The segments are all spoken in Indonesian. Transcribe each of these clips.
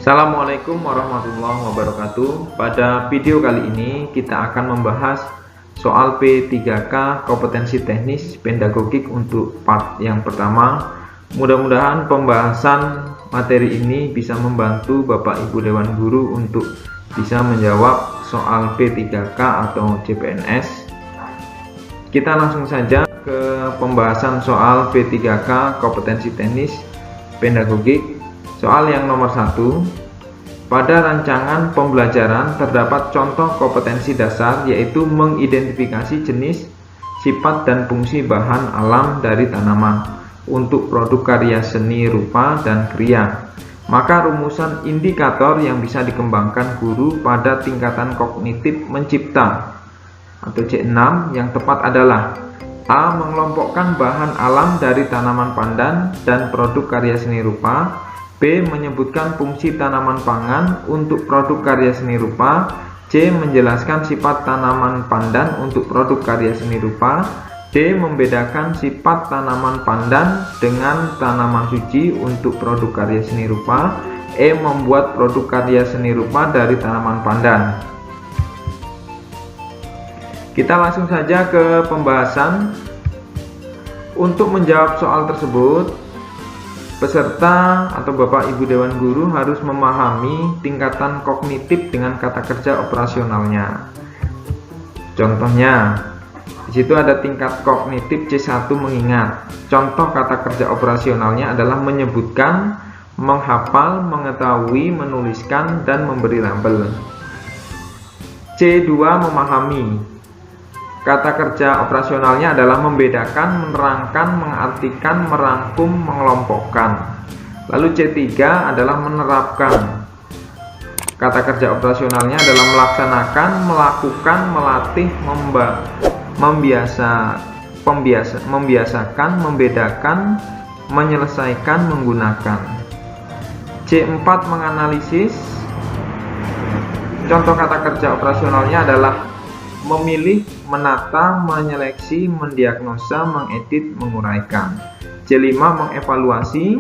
Assalamualaikum warahmatullahi wabarakatuh. Pada video kali ini kita akan membahas soal P3K kompetensi teknis pedagogik untuk part yang pertama. Mudah-mudahan pembahasan materi ini bisa membantu Bapak Ibu Dewan Guru untuk bisa menjawab soal P3K atau CPNS. Kita langsung saja ke pembahasan soal P3K kompetensi teknis pedagogik. Soal yang nomor 1, pada rancangan pembelajaran terdapat contoh kompetensi dasar, yaitu mengidentifikasi jenis, sifat, dan fungsi bahan alam dari tanaman untuk produk karya seni rupa dan kriya. Maka rumusan indikator yang bisa dikembangkan guru pada tingkatan kognitif mencipta atau C6 yang tepat adalah: A. Mengelompokkan bahan alam dari tanaman pandan dan produk karya seni rupa. B. Menyebutkan fungsi tanaman pangan untuk produk karya seni rupa. C. Menjelaskan sifat tanaman pandan untuk produk karya seni rupa. D. Membedakan sifat tanaman pandan dengan tanaman suci untuk produk karya seni rupa. E. Membuat produk karya seni rupa dari tanaman pandan. Kita langsung saja ke pembahasan. Untuk menjawab soal tersebut, peserta atau Bapak Ibu Dewan Guru harus memahami tingkatan kognitif dengan kata kerja operasionalnya. Contohnya, di situ ada tingkat kognitif C1 mengingat. Contoh kata kerja operasionalnya adalah menyebutkan, menghafal, mengetahui, menuliskan, dan memberi label. C2 memahami. Kata kerja operasionalnya adalah membedakan, menerangkan, mengartikan, merangkum, mengelompokkan. Lalu C3 adalah menerapkan. Kata kerja operasionalnya adalah melaksanakan, melakukan, melatih, membiasakan, membedakan, menyelesaikan, menggunakan. C4 menganalisis. Contoh kata kerja operasionalnya adalah memilih, menata, menyeleksi, mendiagnosa, mengedit, menguraikan. C5 mengevaluasi.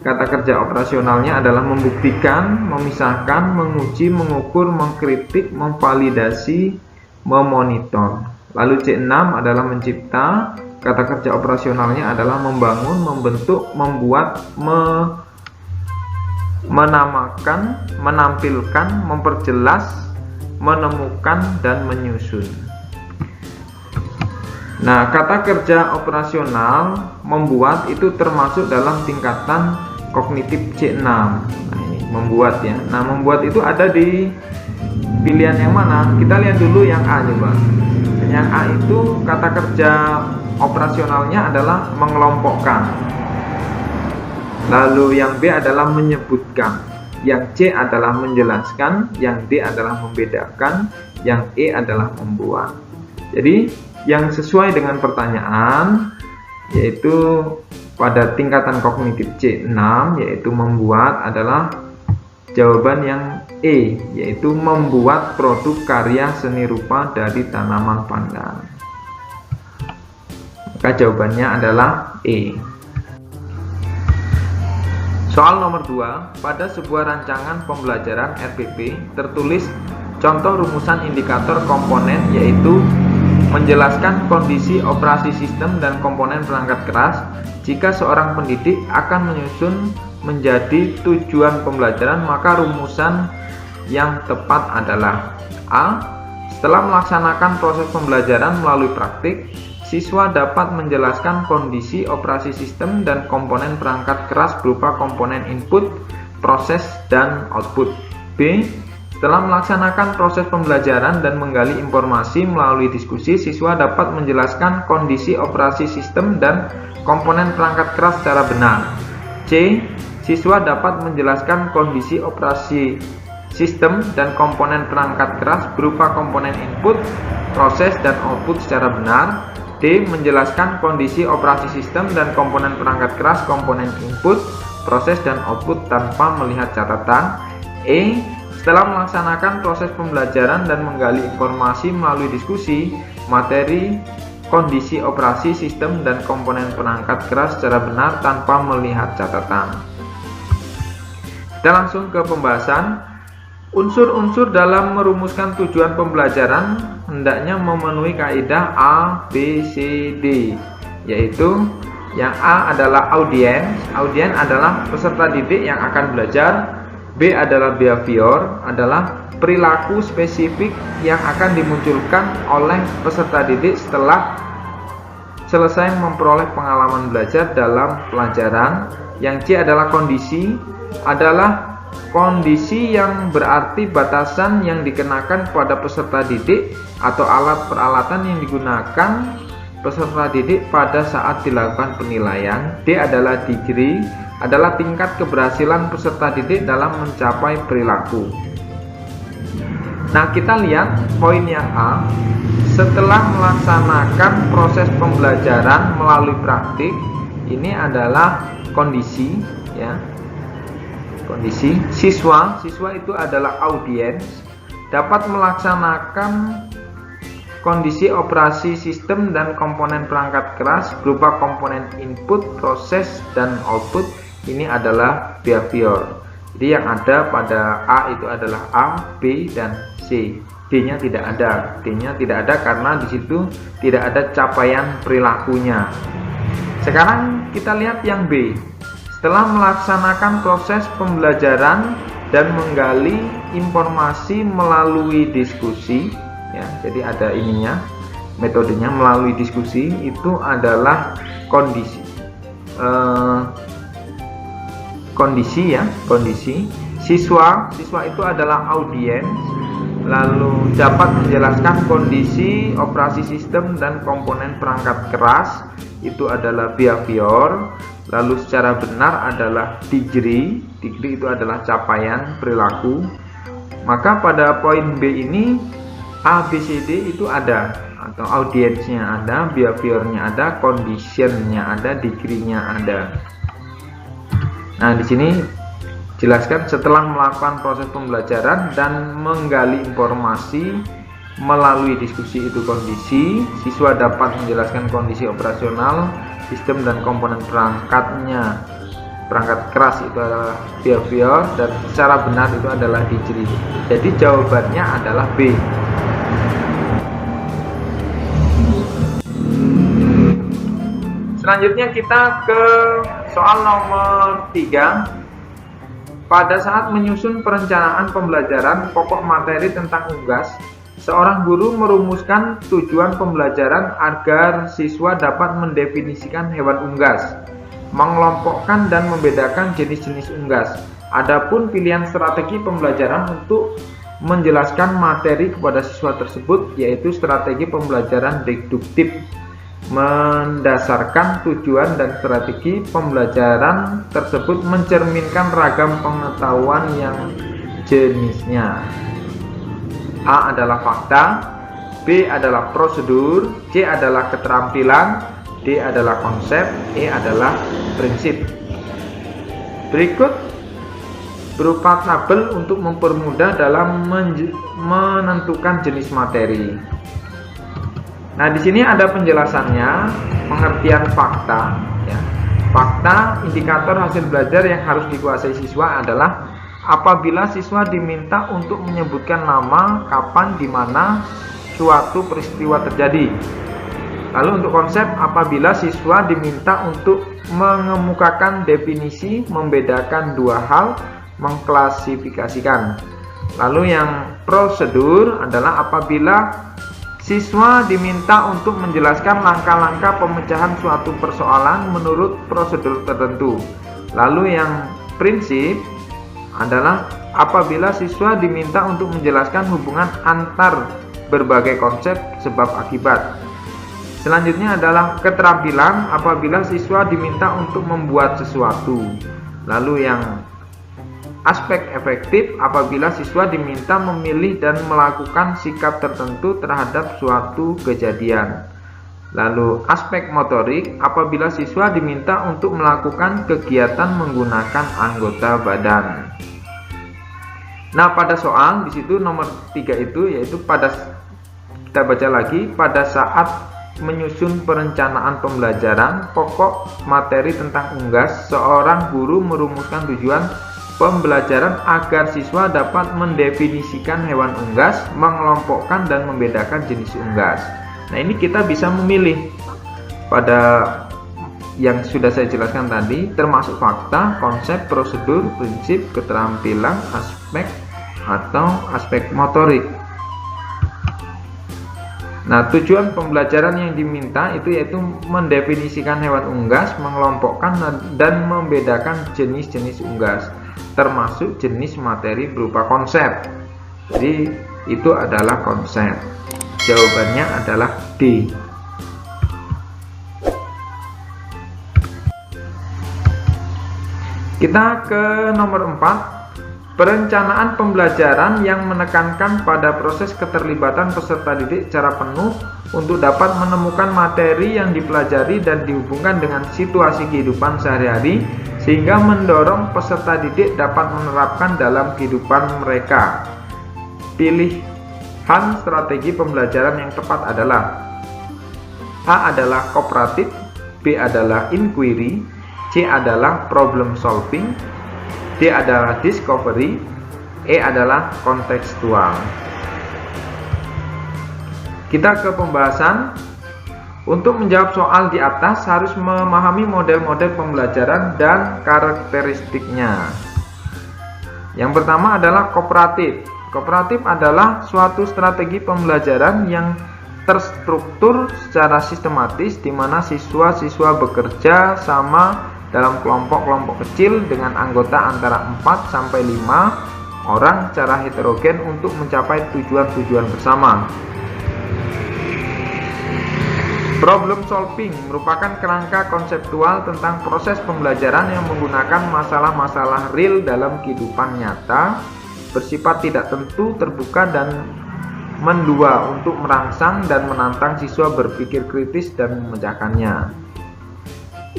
Kata kerja operasionalnya adalah membuktikan, memisahkan, menguji, mengukur, mengkritik, memvalidasi, memonitor. Lalu C6 adalah mencipta. Kata kerja operasionalnya adalah membangun, membentuk, membuat, menamakan, menampilkan, memperjelas, menemukan, dan menyusun. Nah, kata kerja operasional membuat itu termasuk dalam tingkatan kognitif C6. Nah, ini membuat ya. Nah, membuat itu ada di pilihan yang mana? Kita lihat dulu yang A coba. Yang A itu kata kerja operasionalnya adalah mengelompokkan. Lalu yang B adalah menyebutkan. Yang C adalah menjelaskan, yang D adalah membedakan, yang E adalah membuat. Jadi yang sesuai dengan pertanyaan yaitu pada tingkatan kognitif C6 yaitu membuat adalah jawaban yang E, yaitu membuat produk karya seni rupa dari tanaman pandan. Maka jawabannya adalah E. Soal nomor 2, pada sebuah rancangan pembelajaran RPP tertulis contoh rumusan indikator komponen, yaitu menjelaskan kondisi operasi sistem dan komponen perangkat keras jika seorang pendidik akan menyusun menjadi tujuan pembelajaran. Maka rumusan yang tepat adalah: A. Setelah melaksanakan proses pembelajaran melalui praktik, siswa dapat menjelaskan kondisi operasi sistem dan komponen perangkat keras berupa komponen input, proses, dan output. B. Setelah melaksanakan proses pembelajaran dan menggali informasi melalui diskusi, siswa dapat menjelaskan kondisi operasi sistem dan komponen perangkat keras secara benar. C. Siswa dapat menjelaskan kondisi operasi sistem dan komponen perangkat keras berupa komponen input, proses, dan output secara benar. D. Menjelaskan kondisi operasi sistem dan komponen perangkat keras, komponen input, proses, dan output tanpa melihat catatan. E. Setelah melaksanakan proses pembelajaran dan menggali informasi melalui diskusi, materi, kondisi operasi sistem dan komponen perangkat keras secara benar tanpa melihat catatan. Kita langsung ke pembahasan. Unsur-unsur dalam merumuskan tujuan pembelajaran hendaknya memenuhi kaidah A, B, C, D, yaitu yang A adalah audiens. Audiens adalah peserta didik yang akan belajar. B adalah behavior, adalah perilaku spesifik yang akan dimunculkan oleh peserta didik setelah selesai memperoleh pengalaman belajar dalam pelajaran. Yang C adalah kondisi, adalah kondisi yang berarti batasan yang dikenakan pada peserta didik atau alat peralatan yang digunakan peserta didik pada saat dilakukan penilaian. D adalah degree, adalah tingkat keberhasilan peserta didik dalam mencapai perilaku. Nah, kita lihat poin yang A. Setelah melaksanakan proses pembelajaran melalui praktik, ini adalah kondisi, ya. Kondisi siswa itu adalah audiens, dapat melaksanakan kondisi operasi sistem dan komponen perangkat keras berupa komponen input, proses, dan output. Ini adalah behavior. Jadi yang ada pada A itu adalah A, B, dan C. D-nya tidak ada. D-nya tidak ada karena di situ tidak ada capaian perilakunya. Sekarang kita lihat yang B. Setelah melaksanakan proses pembelajaran dan menggali informasi melalui diskusi, ya, jadi ada ininya, metodenya melalui diskusi, itu adalah kondisi. Kondisi siswa itu adalah audiens, lalu dapat menjelaskan kondisi operasi sistem dan komponen perangkat keras, itu adalah behavior. Lalu secara benar adalah degree itu adalah capaian perilaku. Maka pada poin B ini A, B, C, D itu ada, atau audiensnya ada, behaviornya ada, conditionnya ada, degree-nya ada. Nah, di sini jelaskan setelah melakukan proses pembelajaran dan menggali informasi melalui diskusi, itu kondisi. Siswa dapat menjelaskan kondisi operasional sistem dan komponen perangkatnya. Perangkat keras itu adalah behavior, dan secara benar itu adalah degree. Jadi jawabannya adalah B. Selanjutnya kita ke soal nomor 3. Pada saat menyusun perencanaan pembelajaran pokok materi tentang unggas, seorang guru merumuskan tujuan pembelajaran agar siswa dapat mendefinisikan hewan unggas, mengelompokkan dan membedakan jenis-jenis unggas. Adapun pilihan strategi pembelajaran untuk menjelaskan materi kepada siswa tersebut, yaitu strategi pembelajaran deduktif, mendasarkan tujuan dan strategi pembelajaran tersebut mencerminkan ragam pengetahuan yang jenisnya. A adalah fakta, B adalah prosedur, C adalah keterampilan, D adalah konsep, E adalah prinsip. Berikut berupa tabel untuk mempermudah dalam menentukan jenis materi. Nah, di sini ada penjelasannya, pengertian fakta. Ya. Fakta, indikator hasil belajar yang harus dikuasai siswa adalah apabila siswa diminta untuk menyebutkan nama, kapan, di mana suatu peristiwa terjadi. Lalu untuk konsep, apabila siswa diminta untuk mengemukakan definisi, membedakan dua hal, mengklasifikasikan. Lalu yang prosedur adalah apabila siswa diminta untuk menjelaskan langkah-langkah pemecahan suatu persoalan menurut prosedur tertentu. Lalu yang prinsip adalah apabila siswa diminta untuk menjelaskan hubungan antar berbagai konsep sebab akibat. Selanjutnya adalah keterampilan apabila siswa diminta untuk membuat sesuatu. Lalu yang aspek efektif apabila siswa diminta memilih dan melakukan sikap tertentu terhadap suatu kejadian. Lalu aspek motorik apabila siswa diminta untuk melakukan kegiatan menggunakan anggota badan. Nah, pada soal di situ nomor 3 itu yaitu kita baca lagi, pada saat menyusun perencanaan pembelajaran pokok materi tentang unggas, seorang guru merumuskan tujuan pembelajaran agar siswa dapat mendefinisikan hewan unggas, mengelompokkan dan membedakan jenis unggas. Nah, ini kita bisa memilih pada yang sudah saya jelaskan tadi, termasuk fakta, konsep, prosedur, prinsip, keterampilan, aspek atau aspek motorik. Nah, tujuan pembelajaran yang diminta itu yaitu mendefinisikan hewan unggas, mengelompokkan dan membedakan jenis-jenis unggas, termasuk jenis materi berupa konsep. Jadi itu adalah konsep. Jawabannya adalah D. Kita ke nomor 4. Perencanaan pembelajaran yang menekankan pada proses keterlibatan peserta didik secara penuh untuk dapat menemukan materi yang dipelajari dan dihubungkan dengan situasi kehidupan sehari-hari, sehingga mendorong peserta didik dapat menerapkan dalam kehidupan mereka. Pilihan strategi pembelajaran yang tepat adalah: A adalah kooperatif, B adalah inquiry, C adalah problem solving, D adalah discovery, E adalah kontekstual. Kita ke pembahasan. Untuk menjawab soal di atas harus memahami model-model pembelajaran dan karakteristiknya. Yang pertama adalah kooperatif. Kooperatif adalah suatu strategi pembelajaran yang terstruktur secara sistematis di mana siswa-siswa bekerja sama dalam kelompok-kelompok kecil dengan anggota antara 4 sampai 5 orang secara heterogen untuk mencapai tujuan-tujuan bersama. Problem solving merupakan kerangka konseptual tentang proses pembelajaran yang menggunakan masalah-masalah real dalam kehidupan nyata, bersifat tidak tentu, terbuka, dan mendua untuk merangsang dan menantang siswa berpikir kritis dan memecahkannya.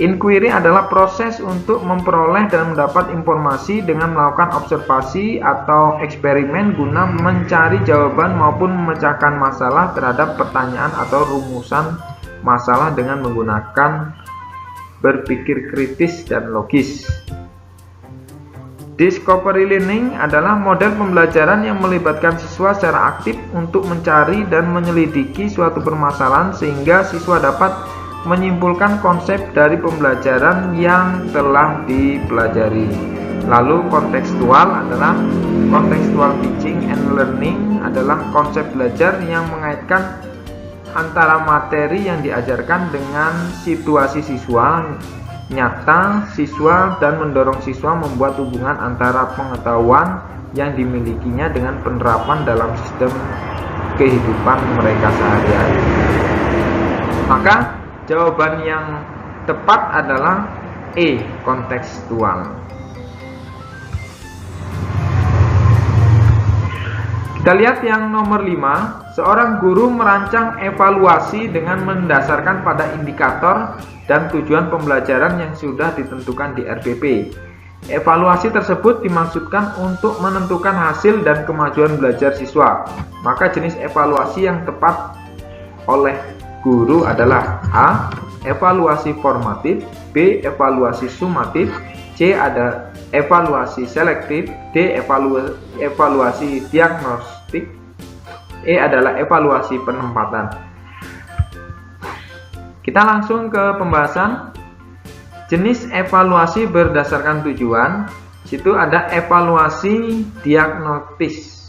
Inquiry adalah proses untuk memperoleh dan mendapat informasi dengan melakukan observasi atau eksperimen guna mencari jawaban maupun memecahkan masalah terhadap pertanyaan atau rumusan masalah dengan menggunakan berpikir kritis dan logis. Discovery learning adalah model pembelajaran yang melibatkan siswa secara aktif untuk mencari dan menyelidiki suatu permasalahan sehingga siswa dapat menyimpulkan konsep dari pembelajaran yang telah dipelajari. Lalu kontekstual adalah contextual teaching and learning adalah konsep belajar yang mengaitkan antara materi yang diajarkan dengan situasi siswa nyata siswa dan mendorong siswa membuat hubungan antara pengetahuan yang dimilikinya dengan penerapan dalam sistem kehidupan mereka sehari-hari. Maka jawaban yang tepat adalah E, kontekstual. Kita lihat yang nomor 5. Seorang guru merancang evaluasi dengan mendasarkan pada indikator dan tujuan pembelajaran yang sudah ditentukan di RPP. Evaluasi tersebut dimaksudkan untuk menentukan hasil dan kemajuan belajar siswa. Maka jenis evaluasi yang tepat oleh guru adalah A, evaluasi formatif, B, evaluasi sumatif, C ada evaluasi selektif, D, evaluasi diagnostik, E adalah evaluasi penempatan. Kita langsung ke pembahasan. Jenis evaluasi berdasarkan tujuan. Situ ada evaluasi diagnostik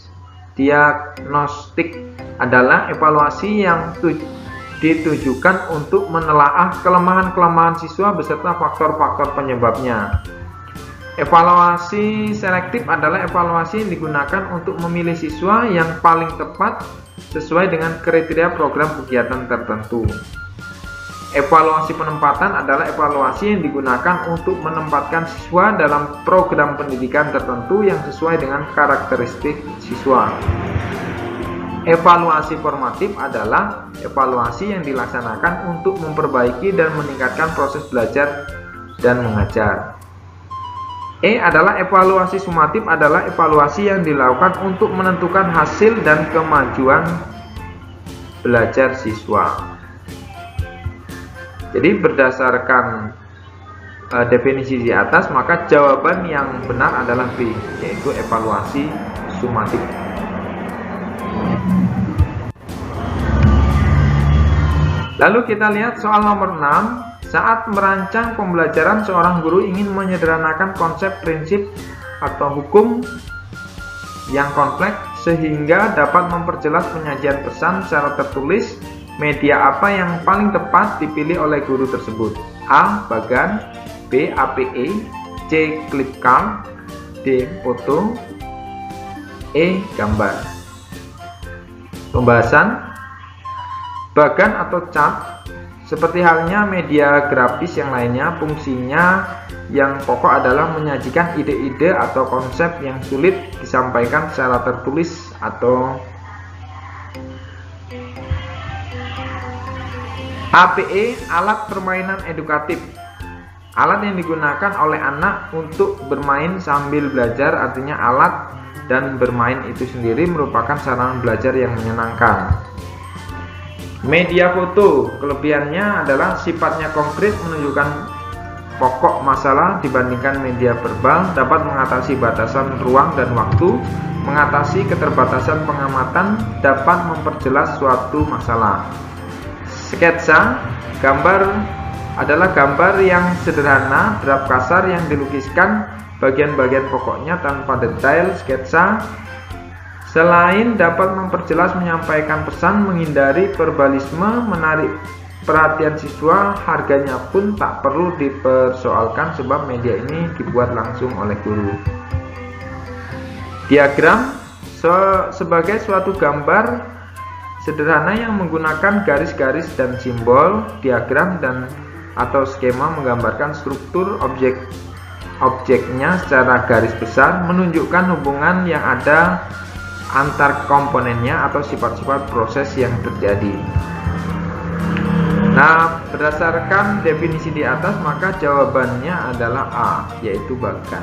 adalah evaluasi yang ditujukan untuk menelaah kelemahan-kelemahan siswa beserta faktor-faktor penyebabnya. Evaluasi selektif adalah evaluasi yang digunakan untuk memilih siswa yang paling tepat sesuai dengan kriteria program kegiatan tertentu. Evaluasi penempatan adalah evaluasi yang digunakan untuk menempatkan siswa dalam program pendidikan tertentu yang sesuai dengan karakteristik siswa. Evaluasi formatif adalah evaluasi yang dilaksanakan untuk memperbaiki dan meningkatkan proses belajar dan mengajar. E adalah evaluasi sumatif adalah evaluasi yang dilakukan untuk menentukan hasil dan kemajuan belajar siswa. Jadi berdasarkan definisi di atas, maka jawaban yang benar adalah B, yaitu evaluasi sumatif. Lalu kita lihat soal nomor 6. Saat merancang pembelajaran, seorang guru ingin menyederhanakan konsep, prinsip, atau hukum yang kompleks sehingga dapat memperjelas penyajian pesan secara tertulis. Media apa yang paling tepat dipilih oleh guru tersebut? A. Bagan, B. APE, C. Clip card, D. Foto, E. Gambar. Pembahasan. Bagan atau chart seperti halnya media grafis yang lainnya, fungsinya yang pokok adalah menyajikan ide-ide atau konsep yang sulit disampaikan secara tertulis atau APE, alat permainan edukatif. Alat yang digunakan oleh anak untuk bermain sambil belajar, artinya alat dan bermain itu sendiri merupakan sarana belajar yang menyenangkan. Media foto, kelebihannya adalah sifatnya konkret, menunjukkan pokok masalah dibandingkan media verbal, dapat mengatasi batasan ruang dan waktu, mengatasi keterbatasan pengamatan, dapat memperjelas suatu masalah. Sketsa, gambar adalah gambar yang sederhana, draft kasar yang dilukiskan bagian-bagian pokoknya tanpa detail. Sketsa selain dapat memperjelas, menyampaikan pesan, menghindari verbalisme, menarik perhatian siswa, harganya pun tak perlu dipersoalkan sebab media ini dibuat langsung oleh guru. Diagram sebagai suatu gambar sederhana yang menggunakan garis-garis dan simbol. Diagram dan atau skema menggambarkan struktur objeknya secara garis besar, menunjukkan hubungan yang ada antar komponennya atau sifat-sifat proses yang terjadi. Nah, berdasarkan definisi di atas, maka jawabannya adalah A, yaitu bagan.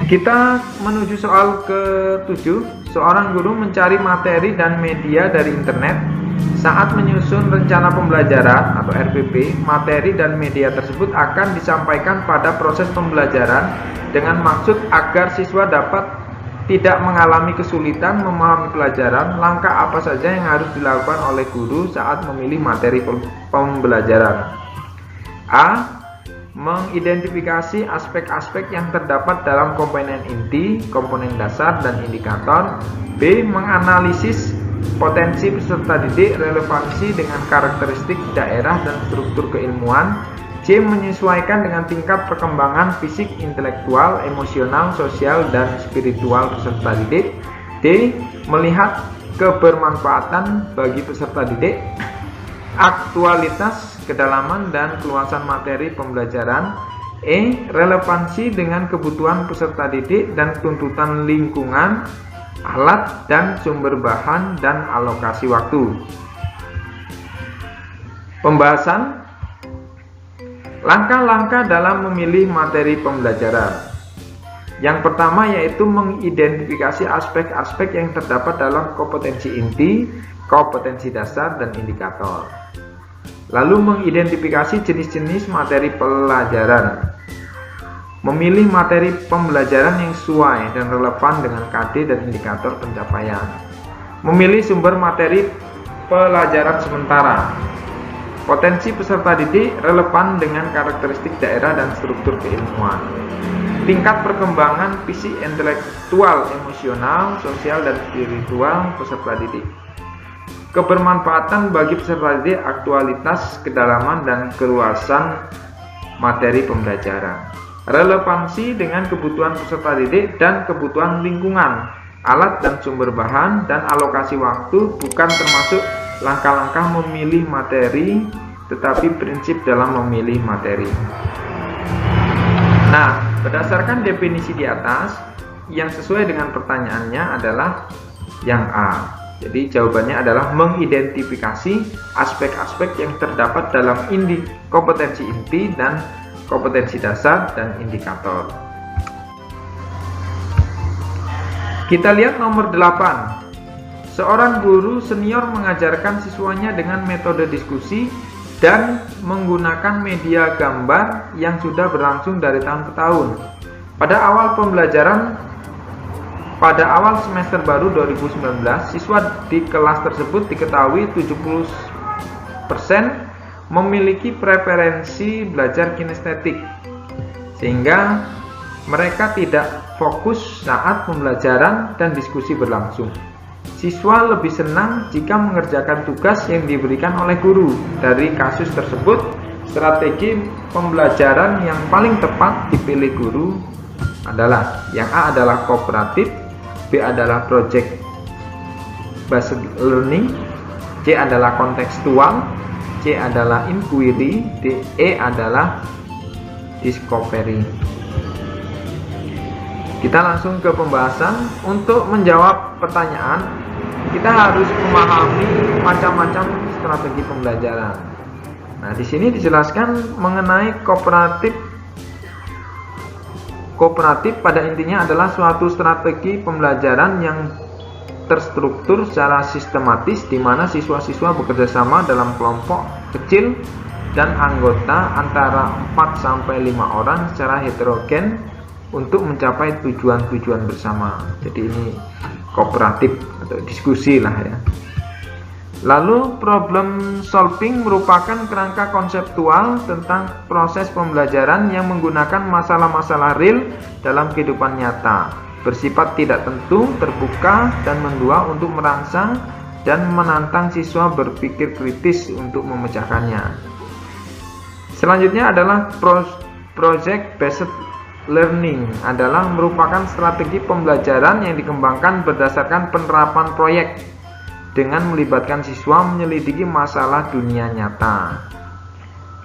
Kita menuju soal ke-7. Seorang guru mencari materi dan media dari internet. Saat menyusun rencana pembelajaran atau RPP, materi dan media tersebut akan disampaikan pada proses pembelajaran dengan maksud agar siswa dapat tidak mengalami kesulitan memahami pelajaran. Langkah apa saja yang harus dilakukan oleh guru saat memilih materi pembelajaran? A. Mengidentifikasi aspek-aspek yang terdapat dalam komponen inti, komponen dasar, dan indikator. B. Menganalisis potensi peserta didik, relevansi dengan karakteristik daerah dan struktur keilmuan. C. Menyesuaikan dengan tingkat perkembangan fisik, intelektual, emosional, sosial, dan spiritual peserta didik. D. Melihat kebermanfaatan bagi peserta didik, aktualitas, kedalaman, dan keluasan materi pembelajaran. E. Relevansi dengan kebutuhan peserta didik dan tuntutan lingkungan, alat dan sumber bahan, dan alokasi waktu. Pembahasan. Langkah-langkah dalam memilih materi pembelajaran. Yang pertama yaitu mengidentifikasi aspek-aspek yang terdapat dalam kompetensi inti, kompetensi dasar, dan indikator. Lalu mengidentifikasi jenis-jenis materi pelajaran. Memilih materi pembelajaran yang sesuai dan relevan dengan KD dan indikator pencapaian. Memilih sumber materi pelajaran sementara. Potensi peserta didik relevan dengan karakteristik daerah dan struktur keilmuan. Tingkat perkembangan fisik, intelektual, emosional, sosial, dan spiritual peserta didik. Kebermanfaatan bagi peserta didik, aktualitas, kedalaman, dan keluasan materi pembelajaran. Relevansi dengan kebutuhan peserta didik dan kebutuhan lingkungan, alat dan sumber bahan, dan alokasi waktu bukan termasuk langkah-langkah memilih materi, tetapi prinsip dalam memilih materi. Nah, berdasarkan definisi di atas, yang sesuai dengan pertanyaannya adalah yang A. Jadi jawabannya adalah mengidentifikasi aspek-aspek yang terdapat dalam kompetensi inti dan kompetensi dasar dan indikator. Kita lihat nomor 8. Seorang guru senior mengajarkan siswanya dengan metode diskusi dan menggunakan media gambar yang sudah berlangsung dari tahun ke tahun. Pada awal semester baru 2019, siswa di kelas tersebut diketahui 70% memiliki preferensi belajar kinestetik, sehingga mereka tidak fokus saat pembelajaran dan diskusi berlangsung. Siswa lebih senang jika mengerjakan tugas yang diberikan oleh guru. Dari kasus tersebut, strategi pembelajaran yang paling tepat dipilih guru adalah yang A adalah kooperatif, B adalah project based learning, C adalah kontekstual, C adalah inquiry, E adalah discovery. Kita langsung ke pembahasan. Untuk menjawab pertanyaan, kita harus memahami macam-macam strategi pembelajaran. Nah, di sini dijelaskan mengenai kooperatif. Kooperatif pada intinya adalah suatu strategi pembelajaran yang terstruktur secara sistematis, di mana siswa-siswa bekerja sama dalam kelompok kecil dan anggota antara 4-5 orang secara heterogen untuk mencapai tujuan-tujuan bersama. Jadi ini kooperatif atau diskusi lah ya. Lalu problem solving merupakan kerangka konseptual tentang proses pembelajaran yang menggunakan masalah-masalah real dalam kehidupan nyata, bersifat tidak tentu, terbuka, dan mendua untuk merangsang dan menantang siswa berpikir kritis untuk memecahkannya. Selanjutnya adalah project based learning, adalah merupakan strategi pembelajaran yang dikembangkan berdasarkan penerapan proyek dengan melibatkan siswa menyelidiki masalah dunia nyata.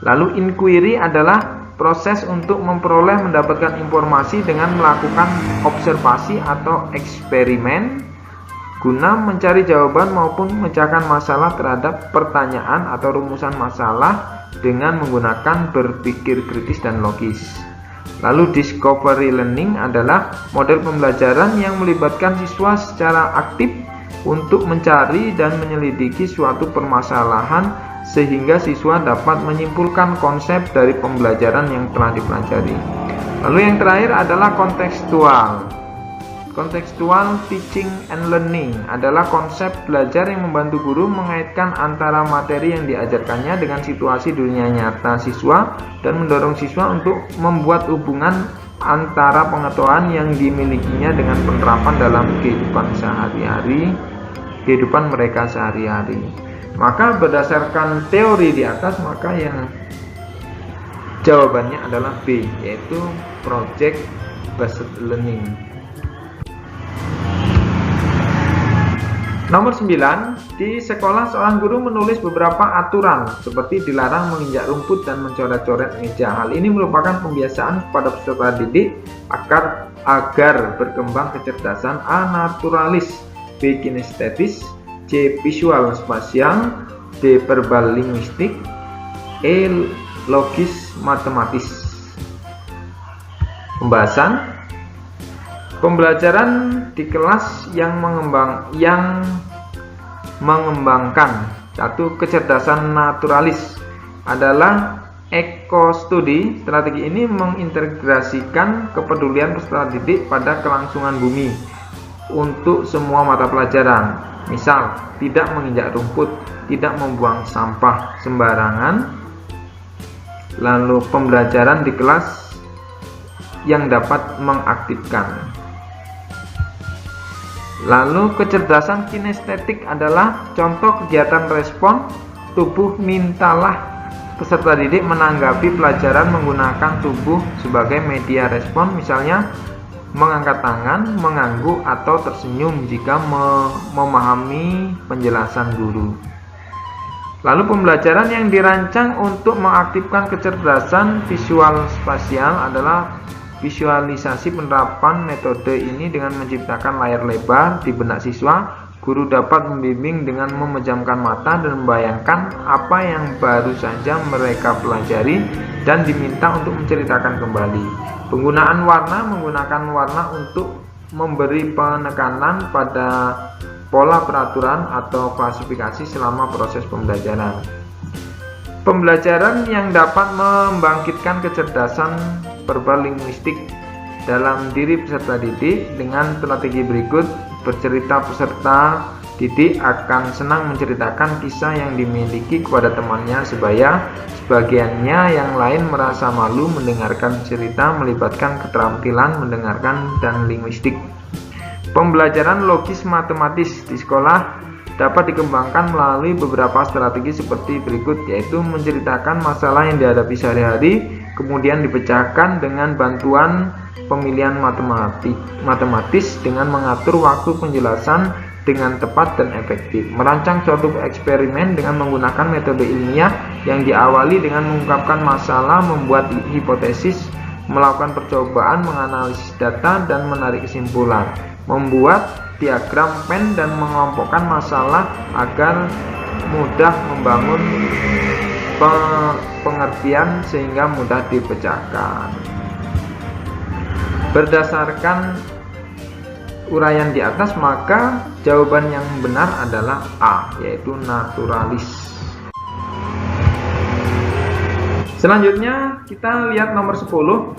Lalu inquiry adalah proses untuk mendapatkan informasi dengan melakukan observasi atau eksperimen guna mencari jawaban maupun memecahkan masalah terhadap pertanyaan atau rumusan masalah dengan menggunakan berpikir kritis dan logis. Lalu discovery learning adalah model pembelajaran yang melibatkan siswa secara aktif untuk mencari dan menyelidiki suatu permasalahan sehingga siswa dapat menyimpulkan konsep dari pembelajaran yang telah dipelajari. Lalu yang terakhir adalah kontekstual. Contextual teaching and learning adalah konsep belajar yang membantu guru mengaitkan antara materi yang diajarkannya dengan situasi dunia nyata siswa dan mendorong siswa untuk membuat hubungan antara pengetahuan yang dimilikinya dengan penerapan dalam kehidupan mereka sehari-hari. Maka berdasarkan teori di atas, maka yang jawabannya adalah B, yaitu project based learning. Nomor 9, di sekolah seorang guru menulis beberapa aturan seperti dilarang menginjak rumput dan mencoret-coret meja. Hal ini merupakan pembiasaan kepada peserta didik agar berkembang kecerdasan A. naturalis, B. kinestetis, C. visual spasial, D. verbal linguistik, E. logis matematis. Pembahasan pembelajaran di kelas yang mengembangkan satu kecerdasan naturalis adalah ekostudi. Strategi ini mengintegrasikan kepedulian peserta didik pada kelangsungan bumi untuk semua mata pelajaran. Misal, tidak menginjak rumput, tidak membuang sampah sembarangan. Lalu pembelajaran di kelas yang dapat mengaktifkan. Lalu kecerdasan kinestetik adalah contoh kegiatan respon tubuh. Mintalah peserta didik menanggapi pelajaran menggunakan tubuh sebagai media respon, misalnya mengangkat tangan, mengangguk, atau tersenyum jika memahami penjelasan guru. Lalu pembelajaran yang dirancang untuk mengaktifkan kecerdasan visual spasial adalah visualisasi. Penerapan metode ini dengan menciptakan layar lebar di benak siswa. Guru dapat membimbing dengan memejamkan mata dan membayangkan apa yang baru saja mereka pelajari dan diminta untuk menceritakan kembali. Penggunaan warna, menggunakan warna untuk memberi penekanan pada pola peraturan atau klasifikasi selama proses pembelajaran. Pembelajaran yang dapat membangkitkan kecerdasan verbal linguistik dalam diri peserta didik dengan strategi berikut. Bercerita, peserta didik akan senang menceritakan kisah yang dimiliki kepada temannya sebaya sebagiannya yang lain merasa malu mendengarkan cerita melibatkan keterampilan mendengarkan dan linguistik. Pembelajaran logis matematis di sekolah dapat dikembangkan melalui beberapa strategi seperti berikut, yaitu menceritakan masalah yang dihadapi sehari-hari, kemudian dipecahkan dengan bantuan pemilihan matematis dengan mengatur waktu penjelasan dengan tepat dan efektif, merancang suatu eksperimen dengan menggunakan metode ilmiah yang diawali dengan mengungkapkan masalah, membuat hipotesis, melakukan percobaan, menganalisis data dan menarik kesimpulan, membuat diagram pen dan mengelompokkan masalah agar mudah membangun pengertian sehingga mudah dipecahkan. Berdasarkan uraian di atas, maka jawaban yang benar adalah A, yaitu naturalis. Selanjutnya kita lihat nomor 10.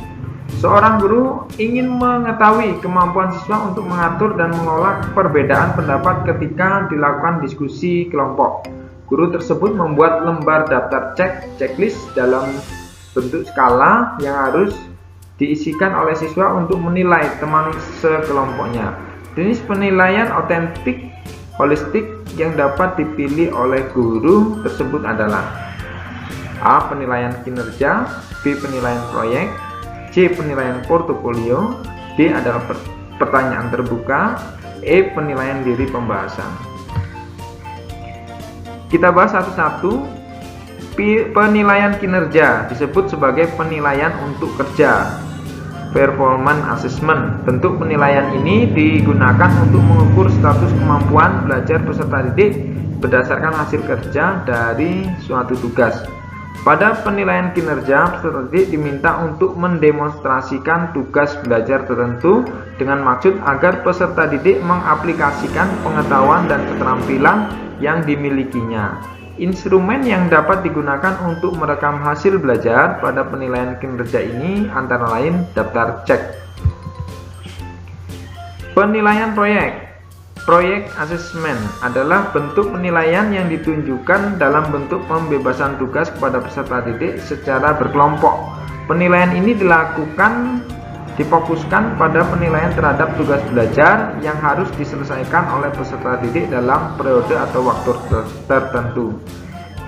Seorang guru ingin mengetahui kemampuan siswa untuk mengatur dan mengolah perbedaan pendapat ketika dilakukan diskusi kelompok. Guru tersebut membuat lembar daftar checklist dalam bentuk skala yang harus diisikan oleh siswa untuk menilai teman sekelompoknya. Jenis penilaian otentik holistik yang dapat dipilih oleh guru tersebut adalah A. Penilaian kinerja, B. Penilaian proyek, C. Penilaian portofolio, D. adalah pertanyaan terbuka, E. Penilaian diri pembahasan. Kita bahas satu-satu. Penilaian kinerja disebut sebagai penilaian untuk kerja, performance assessment. Bentuk penilaian ini digunakan untuk mengukur status kemampuan belajar peserta didik berdasarkan hasil kerja dari suatu tugas. Pada penilaian kinerja, peserta didik diminta untuk mendemonstrasikan tugas belajar tertentu dengan maksud agar peserta didik mengaplikasikan pengetahuan dan keterampilan yang dimilikinya. Instrumen yang dapat digunakan untuk merekam hasil belajar pada penilaian kinerja ini antara lain daftar cek. Penilaian proyek. Proyek assessment adalah bentuk penilaian yang ditunjukkan dalam bentuk pembebasan tugas kepada peserta didik secara berkelompok. Penilaian ini difokuskan pada penilaian terhadap tugas belajar yang harus diselesaikan oleh peserta didik dalam periode atau waktu tertentu.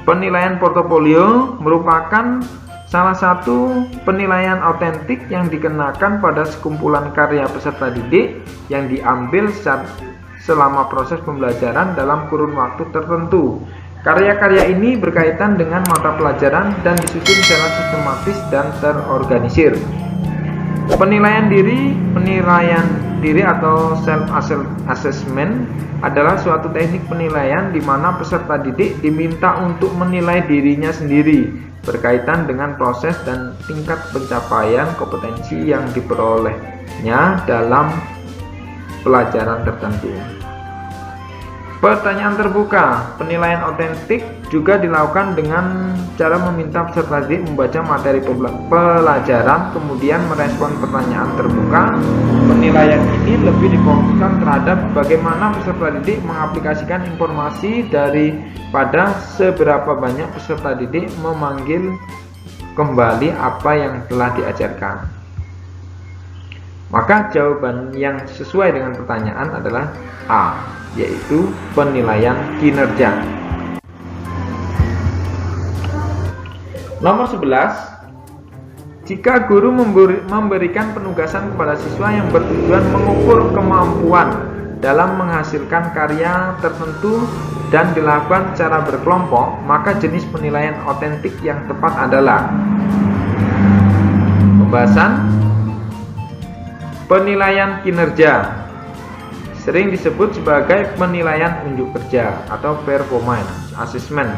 Penilaian portofolio merupakan salah satu penilaian otentik yang dikenakan pada sekumpulan karya peserta didik yang diambil selama proses pembelajaran dalam kurun waktu tertentu. Karya-karya ini berkaitan dengan mata pelajaran dan disusun secara sistematis dan terorganisir. Penilaian diri atau self assessment adalah suatu teknik penilaian di mana peserta didik diminta untuk menilai dirinya sendiri berkaitan dengan proses dan tingkat pencapaian kompetensi yang diperolehnya dalam pelajaran tertentu. Pertanyaan terbuka. Penilaian otentik juga dilakukan dengan cara meminta peserta didik membaca materi pelajaran kemudian merespon pertanyaan terbuka. Penilaian ini lebih difokuskan terhadap bagaimana peserta didik mengaplikasikan informasi daripada seberapa banyak peserta didik memanggil kembali apa yang telah diajarkan. Maka jawaban yang sesuai dengan pertanyaan adalah A, yaitu penilaian kinerja. Nomor 11. Jika guru memberikan penugasan kepada siswa yang bertujuan mengukur kemampuan dalam menghasilkan karya tertentu dan dilakukan secara berkelompok, maka jenis penilaian otentik yang tepat adalah pembahasan. Penilaian kinerja sering disebut sebagai penilaian unjuk kerja atau performance assessment.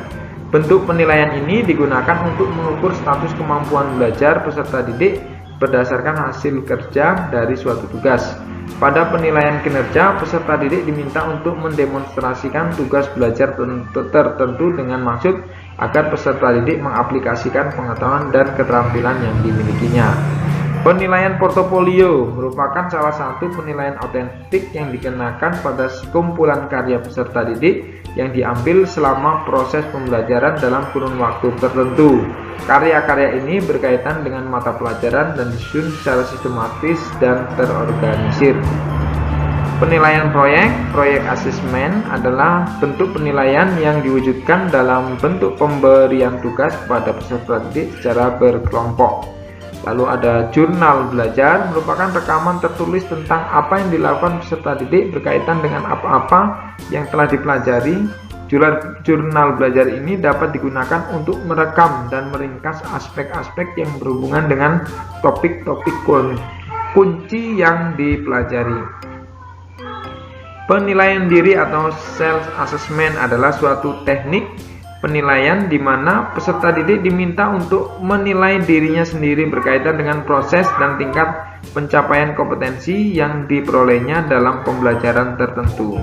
Bentuk penilaian ini digunakan untuk mengukur status kemampuan belajar peserta didik berdasarkan hasil kerja dari suatu tugas. Pada penilaian kinerja, peserta didik diminta untuk mendemonstrasikan tugas belajar tertentu dengan maksud agar peserta didik mengaplikasikan pengetahuan dan keterampilan yang dimilikinya. Penilaian portofolio merupakan salah satu penilaian otentik yang dikenakan pada kumpulan karya peserta didik yang diambil selama proses pembelajaran dalam kurun waktu tertentu. Karya-karya ini berkaitan dengan mata pelajaran dan disusun secara sistematis dan terorganisir. Penilaian proyek asesmen adalah bentuk penilaian yang diwujudkan dalam bentuk pemberian tugas kepada peserta didik secara berkelompok. Lalu ada jurnal belajar, merupakan rekaman tertulis tentang apa yang dilakukan peserta didik berkaitan dengan apa-apa yang telah dipelajari. Jurnal belajar ini dapat digunakan untuk merekam dan meringkas aspek-aspek yang berhubungan dengan topik-topik kunci yang dipelajari. Penilaian diri atau self-assessment adalah suatu teknik penilaian di mana peserta didik diminta untuk menilai dirinya sendiri berkaitan dengan proses dan tingkat pencapaian kompetensi yang diperolehnya dalam pembelajaran tertentu.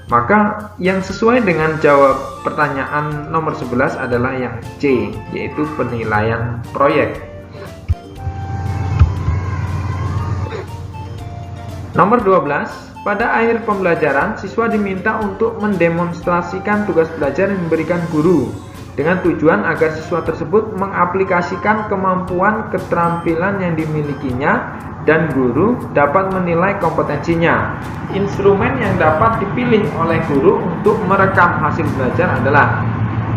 Maka yang sesuai dengan jawab pertanyaan nomor 11 adalah yang C, yaitu penilaian proyek. Nomor 12. Pada akhir pembelajaran, siswa diminta untuk mendemonstrasikan tugas belajar yang diberikan guru dengan tujuan agar siswa tersebut mengaplikasikan kemampuan keterampilan yang dimilikinya dan guru dapat menilai kompetensinya. Instrumen yang dapat dipilih oleh guru untuk merekam hasil belajar adalah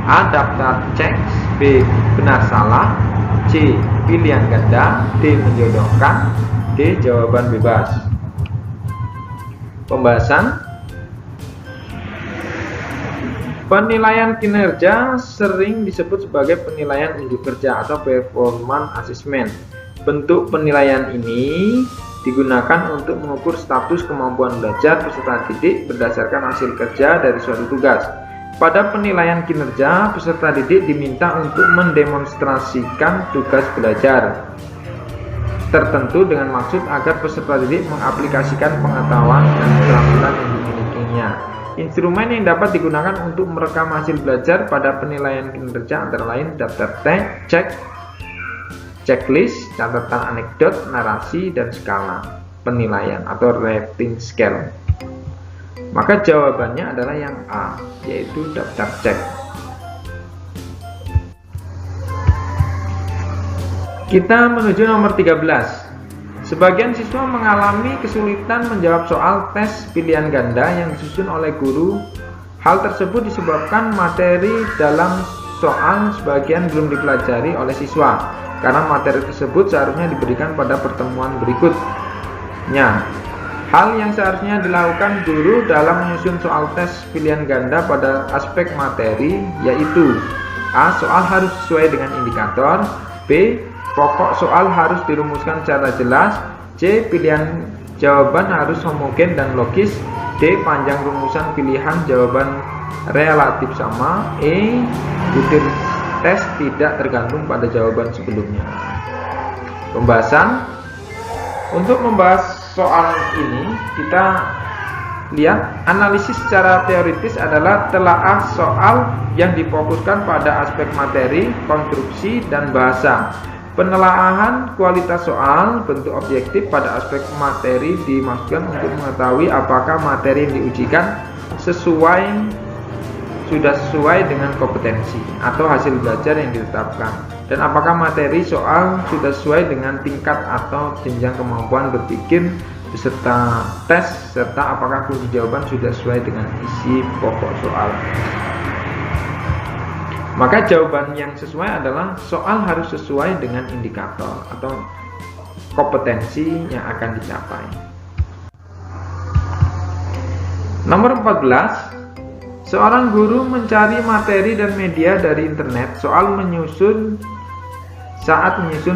A. Daftar cek, B. Benar salah, C. Pilihan ganda, D. Menjodohkan, D. Jawaban bebas. Pembahasan. Penilaian kinerja sering disebut sebagai penilaian unjuk kerja atau performance assessment. Bentuk penilaian ini digunakan untuk mengukur status kemampuan belajar peserta didik berdasarkan hasil kerja dari suatu tugas. Pada penilaian kinerja, peserta didik diminta untuk mendemonstrasikan tugas belajar tertentu dengan maksud agar peserta didik mengaplikasikan pengetahuan dan keterampilan yang dimilikinya. Instrumen yang dapat digunakan untuk merekam hasil belajar pada penilaian kinerja antara lain daftar cek, checklist, catatan anekdot, narasi, dan skala penilaian atau rating scale. Maka jawabannya adalah yang A, yaitu daftar cek. Kita menuju nomor 13. Sebagian siswa mengalami kesulitan menjawab soal tes pilihan ganda yang disusun oleh guru. Hal tersebut disebabkan materi dalam soal sebagian belum dipelajari oleh siswa, karena materi tersebut seharusnya diberikan pada pertemuan berikutnya. Hal yang seharusnya dilakukan guru dalam menyusun soal tes pilihan ganda pada aspek materi yaitu A. Soal harus sesuai dengan indikator, B. Pokok soal harus dirumuskan secara jelas, C. Pilihan jawaban harus homogen dan logis, D. Panjang rumusan pilihan jawaban relatif sama, E. Butir tes tidak tergantung pada jawaban sebelumnya. Pembahasan. Untuk membahas soal ini, kita lihat analisis secara teoritis adalah telaah soal yang difokuskan pada aspek materi, konstruksi, dan bahasa. Penelaahan kualitas soal bentuk objektif pada aspek materi dimaksudkan untuk mengetahui apakah materi yang diujikan sudah sesuai dengan kompetensi atau hasil belajar yang ditetapkan, dan apakah materi soal sudah sesuai dengan tingkat atau jenjang kemampuan berpikir beserta tes, serta apakah kunci jawaban sudah sesuai dengan isi pokok soal. Maka jawaban yang sesuai adalah soal harus sesuai dengan indikator atau kompetensi yang akan dicapai. Nomor 14. Seorang guru mencari materi dan media dari internet saat menyusun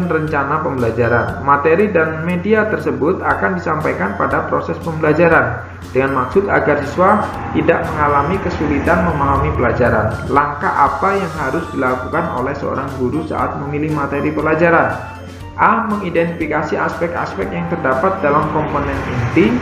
rencana pembelajaran. Materi dan media tersebut akan disampaikan pada proses pembelajaran dengan maksud agar siswa tidak mengalami kesulitan memahami pelajaran. Langkah apa yang harus dilakukan oleh seorang guru saat memilih materi pelajaran? A. Mengidentifikasi aspek-aspek yang terdapat dalam komponen inti,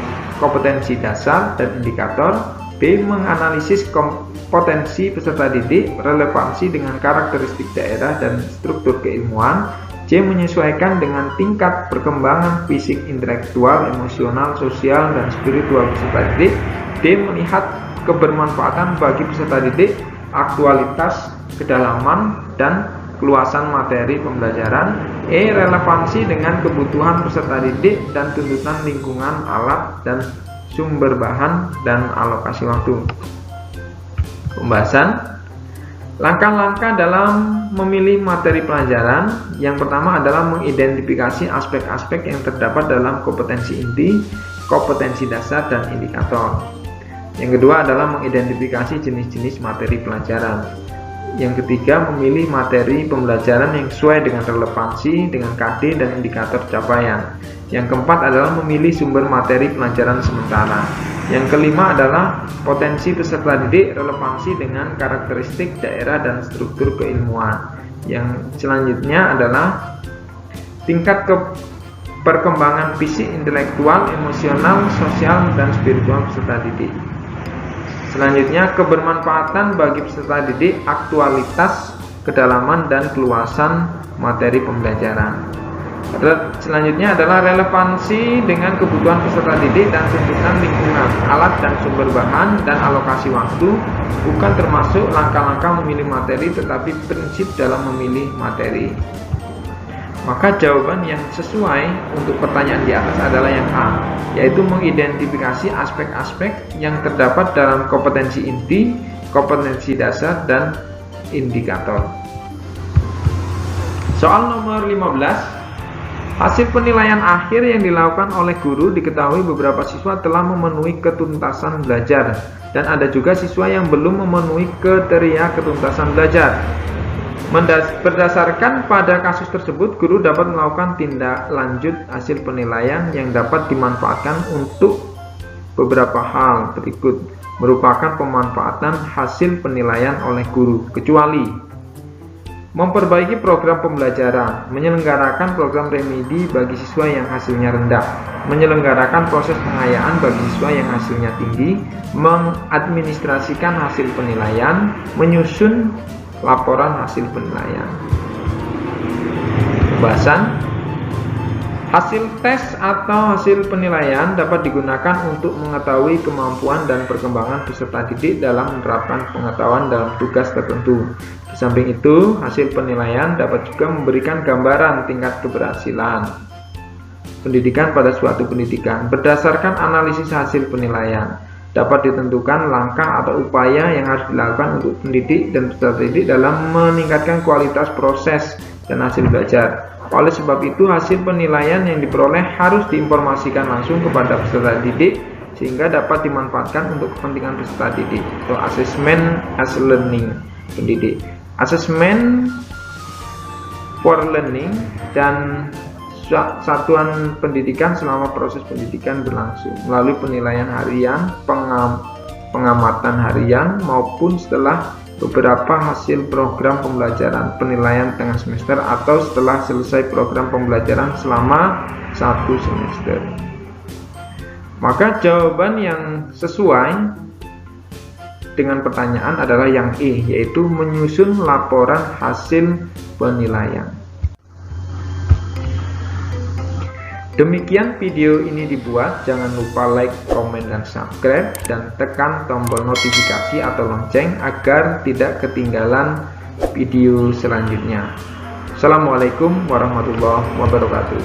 kompetensi dasar, dan indikator. B. Menganalisis kompetensi peserta didik, relevansi dengan karakteristik daerah dan struktur keilmuan. C. Menyesuaikan dengan tingkat perkembangan fisik, intelektual, emosional, sosial, dan spiritual peserta didik. D. Melihat kebermanfaatan bagi peserta didik, aktualitas, kedalaman, dan keluasan materi pembelajaran. E. Relevansi dengan kebutuhan peserta didik dan tuntutan lingkungan, alat, dan sumber bahan, dan alokasi waktu. Pembahasan langkah-langkah dalam memilih materi pelajaran. Yang pertama adalah mengidentifikasi aspek-aspek yang terdapat dalam kompetensi inti, kompetensi dasar, dan indikator. Yang kedua adalah mengidentifikasi jenis-jenis materi pelajaran. Yang ketiga, memilih materi pembelajaran yang sesuai dengan relevansi, dengan KD, dan indikator capaian. Yang keempat adalah memilih sumber materi pelajaran sementara. Yang kelima adalah potensi peserta didik, relevansi dengan karakteristik daerah dan struktur keilmuan. Yang selanjutnya adalah tingkat perkembangan fisik, intelektual, emosional, sosial, dan spiritual peserta didik. Selanjutnya, kebermanfaatan bagi peserta didik, aktualitas, kedalaman, dan keluasan materi pembelajaran. Selanjutnya adalah relevansi dengan kebutuhan peserta didik dan tuntutan lingkungan, alat dan sumber bahan, dan alokasi waktu. Bukan termasuk langkah-langkah memilih materi, tetapi prinsip dalam memilih materi. Maka jawaban yang sesuai untuk pertanyaan di atas adalah yang A, yaitu mengidentifikasi aspek-aspek yang terdapat dalam kompetensi inti, kompetensi dasar, dan indikator. Soal nomor 15. Hasil penilaian akhir yang dilakukan oleh guru diketahui beberapa siswa telah memenuhi ketuntasan belajar, dan ada juga siswa yang belum memenuhi kriteria ketuntasan belajar. Berdasarkan pada kasus tersebut, guru dapat melakukan tindak lanjut hasil penilaian yang dapat dimanfaatkan untuk beberapa hal berikut merupakan pemanfaatan hasil penilaian oleh guru, kecuali memperbaiki program pembelajaran, menyelenggarakan program remedi bagi siswa yang hasilnya rendah, menyelenggarakan proses pengayaan bagi siswa yang hasilnya tinggi, mengadministrasikan hasil penilaian, menyusun laporan hasil penilaian. Pembahasan. Hasil tes atau hasil penilaian dapat digunakan untuk mengetahui kemampuan dan perkembangan peserta didik dalam menerapkan pengetahuan dalam tugas tertentu. Di samping itu, hasil penilaian dapat juga memberikan gambaran tingkat keberhasilan pendidikan pada suatu pendidikan. Berdasarkan analisis hasil penilaian, dapat ditentukan langkah atau upaya yang harus dilakukan untuk pendidik dan peserta didik dalam meningkatkan kualitas proses dan hasil belajar. Oleh sebab itu, hasil penilaian yang diperoleh harus diinformasikan langsung kepada peserta didik sehingga dapat dimanfaatkan untuk kepentingan peserta didik. So, assessment as learning pendidik, assessment for learning, dan satuan pendidikan selama proses pendidikan berlangsung melalui penilaian harian, pengamatan harian, maupun setelah beberapa hasil program pembelajaran, penilaian tengah semester, atau setelah selesai program pembelajaran selama 1 semester. Maka jawaban yang sesuai dengan pertanyaan adalah yang E, yaitu menyusun laporan hasil penilaian. Demikian video ini dibuat, jangan lupa like, komen, dan subscribe, dan tekan tombol notifikasi atau lonceng agar tidak ketinggalan video selanjutnya. Assalamualaikum warahmatullahi wabarakatuh.